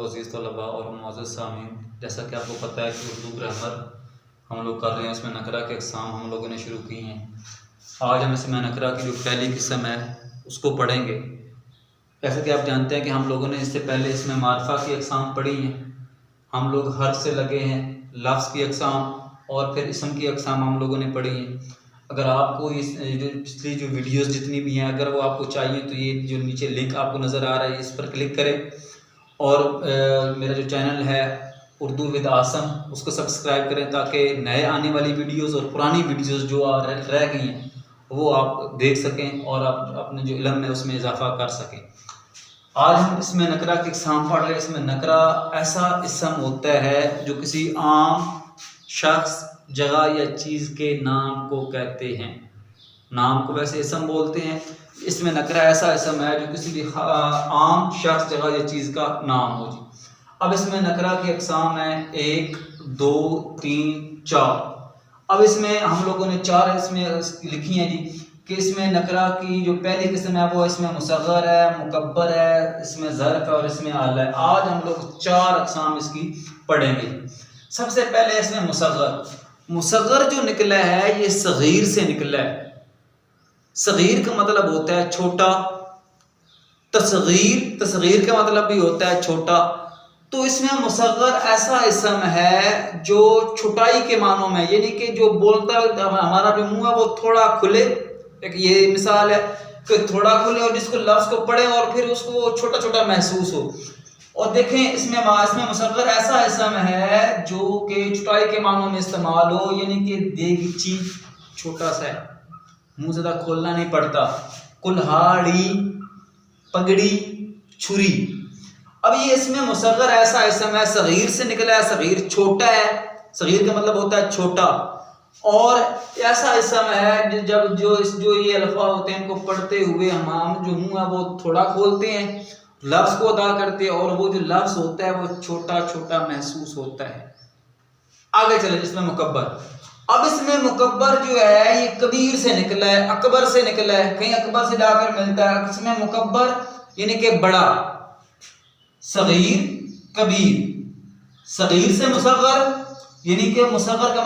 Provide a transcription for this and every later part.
عزیز طلباء اور معزز سامعین، جیسا کہ آپ کو پتہ ہے کہ اردو گرامر ہم لوگ کر رہے ہیں، اس میں نکرہ کے اقسام ہم لوگوں نے شروع کی ہیں۔ آج ہم اس میں نکرہ کی جو پہلی قسم ہے اس کو پڑھیں گے۔ جیسا کہ آپ جانتے ہیں کہ ہم لوگوں نے اس سے پہلے اس میں معرفہ کی اقسام پڑھی ہیں، ہم لوگ حرف سے لگے ہیں، لفظ کی اقسام اور پھر اسم کی اقسام ہم لوگوں نے پڑھی ہیں۔ اگر آپ کو پچھلی جو ویڈیوز جتنی بھی ہیں اگر وہ آپ کو چاہیے تو یہ جو نیچے لنک آپ کو نظر آ رہا ہے اس پر کلک کریں، اور میرا جو چینل ہے اردو ود عاصم اس کو سبسکرائب کریں تاکہ نئے آنے والی ویڈیوز اور پرانی ویڈیوز جو رہ گئی ہیں وہ آپ دیکھ سکیں اور آپ اپنے جو علم میں اس میں اضافہ کر سکیں۔ آج ہم اس میں نکرہ کی اقسام پڑھ رہے ہیں۔ اس میں نکرہ ایسا اسم ہوتا ہے جو کسی عام شخص، جگہ یا چیز کے نام کو کہتے ہیں۔ نام کو ویسے اسم بولتے ہیں، اس میں نکرہ ایسا اسم ہے جو کسی بھی عام شخص، جگہ یا چیز کا نام ہو۔ اب اس میں نکرہ کی اقسام ہیں 1 2 3 4۔ اب اس میں ہم لوگوں نے 4 اس میں لکھی ہیں کہ اس میں نکرہ کی جو پہلی قسم ہے وہ اس میں مصغر ہے، مکبر ہے، اس میں ظرف ہے اور اس میں اعلی ہے۔ آج ہم لوگ 4 اقسام اس کی پڑھیں گے۔ سب سے پہلے اس میں مصغر جو نکلا ہے یہ صغیر سے نکلا ہے۔ صغیر کا مطلب ہوتا ہے چھوٹا، تصغیر کا مطلب بھی ہوتا ہے چھوٹا۔ تو اس میں مصغر ایسا اسم ہے جو چھوٹائی کے معنوں میں، یعنی کہ جو بولتا ہے ہمارا جو منہ ہے وہ تھوڑا کھلے، ایک یہ مثال ہے کہ تھوڑا کھلے اور جس کو لفظ کو پڑھے اور پھر اس کو چھوٹا چھوٹا محسوس ہو۔ اور دیکھیں اس میں مصغر ایسا اسم ہے جو کہ چھوٹائی کے معنوں میں استعمال ہو، یعنی کہ دیگچی چھوٹا سا ہے، منہ زیادہ کھولنا نہیں پڑتا، کلہاڑی، پگڑی، چھری۔ اب یہ اس میں مصغر ایسا اسم ہے، صغیر سے نکلا ہے، صغیر چھوٹا ہے، صغیر کا مطلب ہوتا ہے چھوٹا، اور ایسا اسم ہے جب جو یہ الفاظ ہوتے ہیں ان کو پڑھتے ہوئے ہم جو منہ ہے وہ تھوڑا کھولتے ہیں، لفظ کو ادا کرتے ہیں اور وہ جو لفظ ہوتا ہے وہ چھوٹا چھوٹا محسوس ہوتا ہے۔ آگے چلیں اس میں مکبر۔ اب اس میں مکبر جو ہے یہ کبیر سے نکلا ہے، اکبر سے نکلا ہے، کہیں اکبر سے جا کر ملتا ہے۔ اس میں مکبر یعنی کہ بڑا، صغیر، کبیر۔ صغیر سے مصغر یعنی کہ مصغر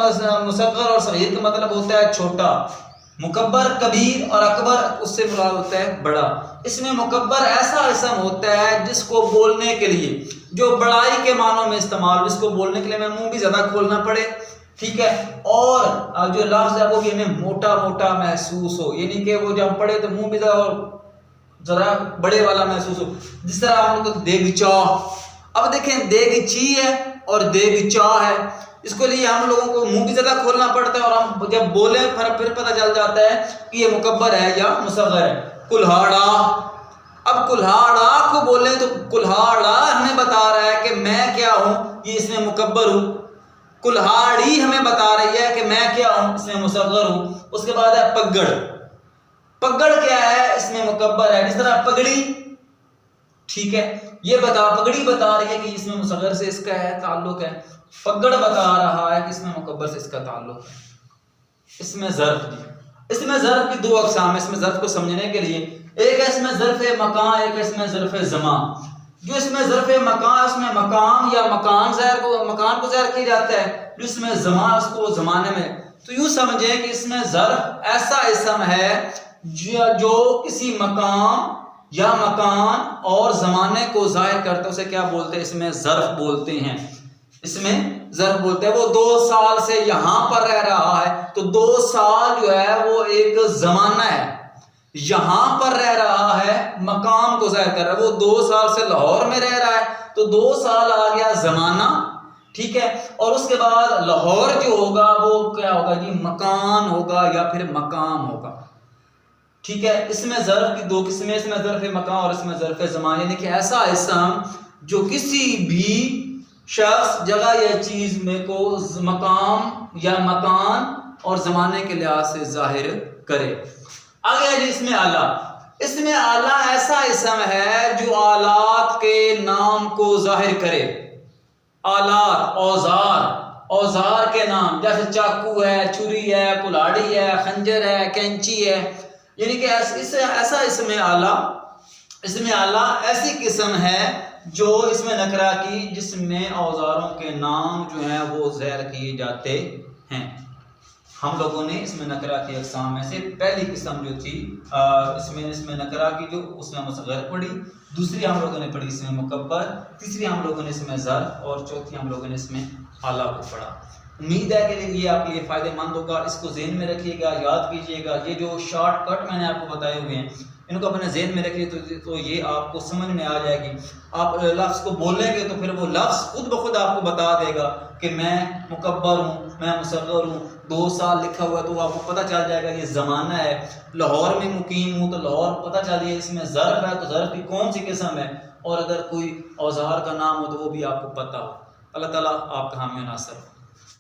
اور صغیر کا مطلب ہوتا ہے چھوٹا، مکبر کبیر اور اکبر اس سے مراد ہوتا ہے بڑا۔ اس میں مکبر ایسا اسم ہوتا ہے جس کو بولنے کے لیے، جو بڑائی کے معنوں میں استعمال، جس کو بولنے کے لیے ہمیں منہ بھی زیادہ کھولنا پڑے، ٹھیک ہے، اور جو لفظ ہے وہ بھی ہمیں موٹا موٹا محسوس ہو، یعنی کہ وہ جب پڑھے تو منہ بھی ذرا بڑے والا محسوس ہو، جس طرح ہم لوگ دیگچا۔ اب دیکھیں دیگچی ہے اور دیگچا ہے، اس کے لیے ہم لوگوں کو منہ بھی زیادہ کھولنا پڑتا ہے اور ہم جب بولیں پھر پتہ چل جاتا ہے کہ یہ مکبر ہے یا مصغر ہے۔ کلہاڑا، اب کلہاڑا کو بولیں تو کلہاڑا ہمیں بتا رہا ہے کہ میں کیا ہوں، یہ اس میں مکبر ہوں۔ کلہاڑی ہمیں بتا رہی ہے کہ میں کیا ہوں، اس میں مصغر ہوں۔ اس کے بعد ہے پگڑ۔ پگڑ کیا ہے، اس میں مکبر ہے، جس طرح پگڑی، ٹھیک ہے، یہ پگڑی بتا رہی ہے کہ اس میں مصغر سے اس کا ہے تعلق ہے، پگڑ بتا رہا ہے کہ اس میں مکبر سے اس کا تعلق ہے۔ اس میں ظرف، اس میں ظرف کی 2 اقسام ہیں اس میں ظرف کو سمجھنے کے لیے۔ ایک ہے اس میں ظرف مکان، ایک ہے اس میں ظرف زمان۔ جو اس میں ظرف مکان، اس میں مقام یا مکان کو ظاہر کیا جاتا ہے، جو اس میں زمان، اس کو زمانے میں، تو یوں سمجھیں کہ اس میں ظرف ایسا اسم ہے جو کسی مقام یا مکان اور زمانے کو ظاہر کرتا ہے، اسے کیا بولتے ہیں، اس میں ظرف بولتے ہیں۔ اس میں ظرف بولتے ہیں۔ وہ 2 سال سے یہاں پر رہ رہا ہے تو 2 سال جو ہے وہ ایک زمانہ ہے، یہاں پر رہ رہا ہے مقام کو ظاہر کر رہا ہے۔ وہ 2 سال سے لاہور میں رہ رہا ہے تو 2 سال آ گیا زمانہ، ٹھیک ہے، اور اس کے بعد لاہور جو ہوگا وہ کیا ہوگا جی، مکان ہوگا یا پھر مقام ہوگا، ٹھیک ہے۔ اس میں ظرف کی 2 قسمیں، اس میں ظرف مکان اور اس میں ظرف زمان، یعنی کہ ایسا اسم جو کسی بھی شخص، جگہ یا چیز میں کو مقام یا مکان اور زمانے کے لحاظ سے ظاہر کرے۔ آگے جی اس میں آلہ۔ اس میں آلہ ایسا اسم ہے جو آلات کے نام کو ظاہر کرے۔ آلات، اوزار کے نام، جیسے چاقو ہے، چھری ہے، کلہاڑی ہے، خنجر ہے، کینچی ہے، یعنی کہ ایسا اسم اعلیٰ ایسی قسم ہے جو اس میں نکرہ کی جس میں اوزاروں کے نام جو ہیں وہ ذکر کیے جاتے ہیں. ہم لوگوں نے اس میں نکرہ کی اقسام میں سے پہلی قسم جو تھی اس میں نکرہ کی جو اس میں مصغر پڑھی، دوسری ہم لوگوں نے پڑھی اس میں مکبر، تیسری ہم لوگوں نے اس میں ظرف، اور چوتھی ہم لوگوں نے اس میں اعلیٰ کو پڑھا. امید ہے کہ یہ آپ کے لیے فائدہ مند ہوگا. اس کو ذہن میں رکھیے گا، یاد کیجیے گا. یہ جو شارٹ کٹ میں نے آپ کو بتائے ہوئے ہیں ان کو اپنے ذہن میں رکھیے تو یہ آپ کو سمجھ میں آ جائے گی. آپ لفظ کو بولیں گے تو پھر وہ لفظ خود بخود آپ کو بتا دے گا کہ میں مکبر ہوں، میں مصغر ہوں. 2 سال لکھا ہوا ہے تو آپ کو پتہ چل جائے گا یہ زمانہ ہے. لاہور میں مقیم ہوں تو لاہور پتہ چل جائے اس میں ظرف ہے تو ظرف کی کون سی قسم ہے، اور اگر کوئی اوزار کا نام ہو تو وہ بھی آپ کو پتہ ہو. اللہ تعالیٰ آپ کا حامی و ناصر.